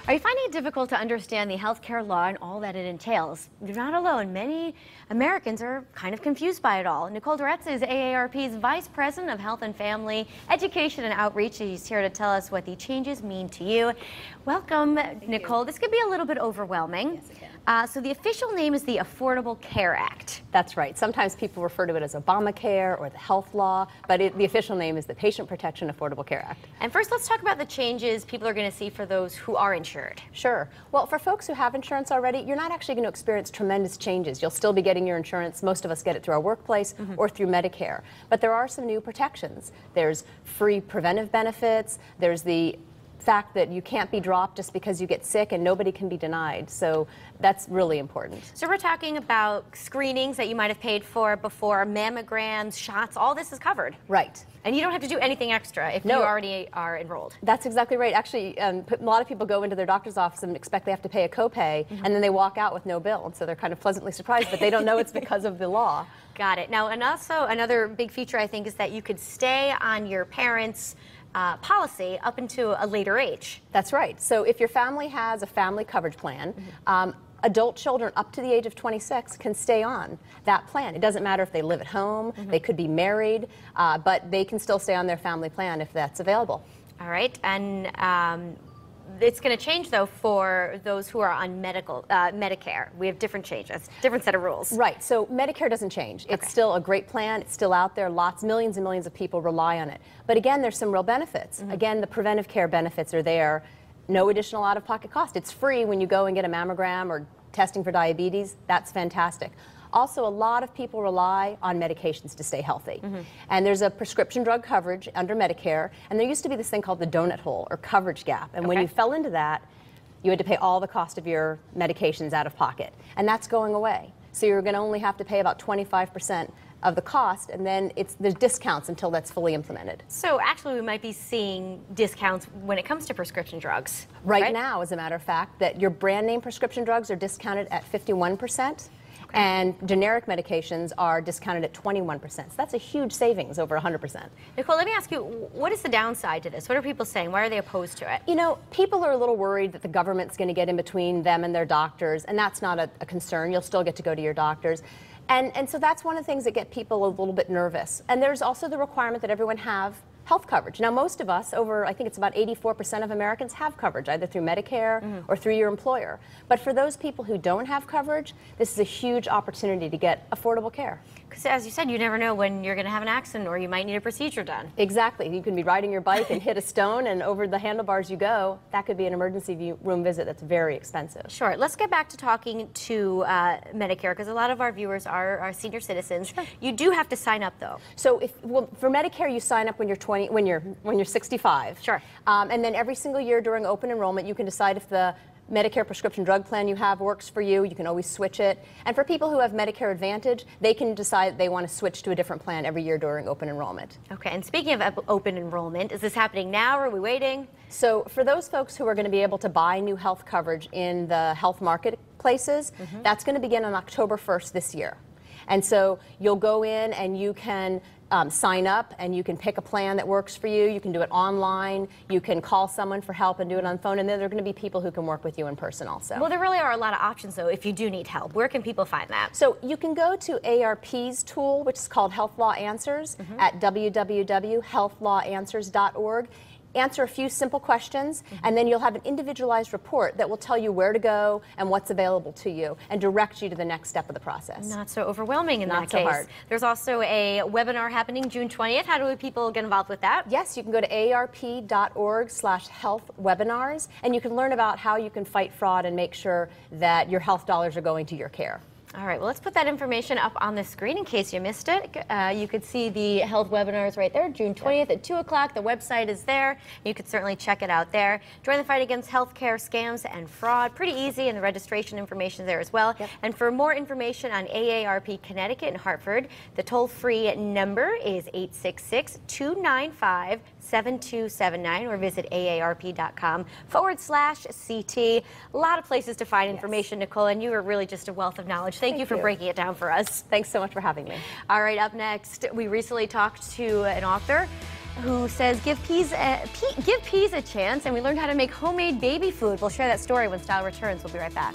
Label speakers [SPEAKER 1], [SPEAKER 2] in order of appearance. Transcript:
[SPEAKER 1] Are you finding it difficult to understand the healthcare law and all that it entails? You're not alone. Many Americans are kind of confused by it all. Nicole Duretz is AARP's Vice President of Health and Family Education and Outreach. She's here to tell us what the changes mean to you. Welcome, Nicole. This could be a little bit overwhelming.
[SPEAKER 2] Yes, it can.
[SPEAKER 1] So the official name is the Affordable Care Act.
[SPEAKER 2] That's right. Sometimes people refer to it as Obamacare or the health law, but the official name is the Patient Protection Affordable Care Act.
[SPEAKER 1] And first, let's talk about the changes people are going to see for those who are insured.
[SPEAKER 2] Sure. Well, for folks who have insurance already, you're not actually going to experience tremendous changes. You'll still be getting your insurance. Most of us get it through our workplace or through Medicare. But there are some new protections. There's free preventive benefits. There's the fact that you can't be dropped just because you get sick, and nobody can be denied. So that's really important.
[SPEAKER 1] So we're talking about screenings that you might have paid for before, mammograms, shots, all this is covered.
[SPEAKER 2] Right.
[SPEAKER 1] And you don't have to do anything extra if you already are enrolled.
[SPEAKER 2] That's exactly right. Actually, a lot of people go into their doctor's office and expect they have to pay a copay, and then they walk out with no bill. And so they're kind of pleasantly surprised, but they don't know it's because of the law.
[SPEAKER 1] Got it. Now, and also another big feature, I think, is that you could stay on your parents' policy up into a later age.
[SPEAKER 2] That's right. So if your family has a family coverage plan, adult children up to the age of 26 can stay on that plan. It doesn't matter if they live at home, they could be married, but they can still stay on their family plan if that's available.
[SPEAKER 1] All right. And it's going to change, though, for those who are on Medicare. We have different changes, different set of rules.
[SPEAKER 2] Right. So Medicare doesn't change. It's still a great plan. It's still out there. Millions and millions of people rely on it. But again, there's some real benefits. Again, the preventive care benefits are there. No additional out-of-pocket cost. It's free when you go and get a mammogram or testing for diabetes. That's fantastic. Also, a lot of people rely on medications to stay healthy. And there's a prescription drug coverage under Medicare, and there used to be this thing called the donut hole or coverage gap. And when you fell into that, you had to pay all the cost of your medications out of pocket. And that's going away. So you're going to only have to pay about 25% of the cost, and then there's discounts until that's fully implemented.
[SPEAKER 1] So actually we might be seeing discounts when it comes to prescription drugs.
[SPEAKER 2] Right now, as a matter of fact, that your brand name prescription drugs are discounted at 51%. And generic medications are discounted at 21%. So that's a huge savings, over 100%.
[SPEAKER 1] Nicole, let me ask you, what is the downside to this? What are people saying? Why are they opposed to it?
[SPEAKER 2] You know, people are a little worried that the government's going to get in between them and their doctors, and that's not a concern. You'll still get to go to your doctors. And so that's one of the things that get people a little bit nervous. And there's also the requirement that everyone have health coverage. Now, most of us, I think it's about 84% of Americans have coverage, either through Medicare or through your employer. But for those people who don't have coverage, this is a huge opportunity to get affordable care.
[SPEAKER 1] Because as you said, you never know when you're going to have an accident or you might need a procedure done.
[SPEAKER 2] Exactly. You can be riding your bike and hit a stone, and over the handlebars you go. That could be an emergency room visit that's very expensive.
[SPEAKER 1] Sure. Let's get back to talking to Medicare, because a lot of our viewers are senior citizens. Sure. You do have to sign up, though.
[SPEAKER 2] So for Medicare, you sign up when you're 65.
[SPEAKER 1] Sure.
[SPEAKER 2] And then every single year during open enrollment, you can decide if the Medicare prescription drug plan you have works for you. You can always switch it. And for people who have Medicare Advantage, they can decide they want to switch to a different plan every year during open enrollment.
[SPEAKER 1] Okay, and speaking of open enrollment, is this happening now or are we waiting?
[SPEAKER 2] So for those folks who are going to be able to buy new health coverage in the health marketplaces, that's going to begin on October 1st this year. And so you'll go in and you can sign up, and you can pick a plan that works for you. You can do it online. You can call someone for help and do it on the phone. And then there are going to be people who can work with you in person also.
[SPEAKER 1] Well, there really are a lot of options, though, if you do need help. Where can people find that?
[SPEAKER 2] So you can go to AARP's tool, which is called Health Law Answers, at www.healthlawanswers.org. Answer a few simple questions, and then you'll have an individualized report that will tell you where to go and what's available to you and direct you to the next step of the process.
[SPEAKER 1] Not so overwhelming in that case.
[SPEAKER 2] Not so hard.
[SPEAKER 1] There's also a webinar happening June 20th. How do people get involved with that?
[SPEAKER 2] Yes, you can go to aarp.org/healthwebinars, and you can learn about how you can fight fraud and make sure that your health dollars are going to your care.
[SPEAKER 1] All right, well, let's put that information up on the screen in case you missed it. You could see the health webinars right there, June 20th at 2 o'clock. The website is there. You could certainly check it out there. Join the fight against healthcare scams and fraud. Pretty easy, and the registration information is there as well. And for more information on AARP Connecticut and Hartford, the toll-free number is 866-295-7279, or visit aarp.com/CT. A lot of places to find information, Nicole, and you are really just a wealth of knowledge. Thank you for breaking it down for us.
[SPEAKER 2] Thanks so much for having me.
[SPEAKER 1] All right, up next, we recently talked to an author who says give peas a chance, and we learned how to make homemade baby food. We'll share that story when Style returns. We'll be right back.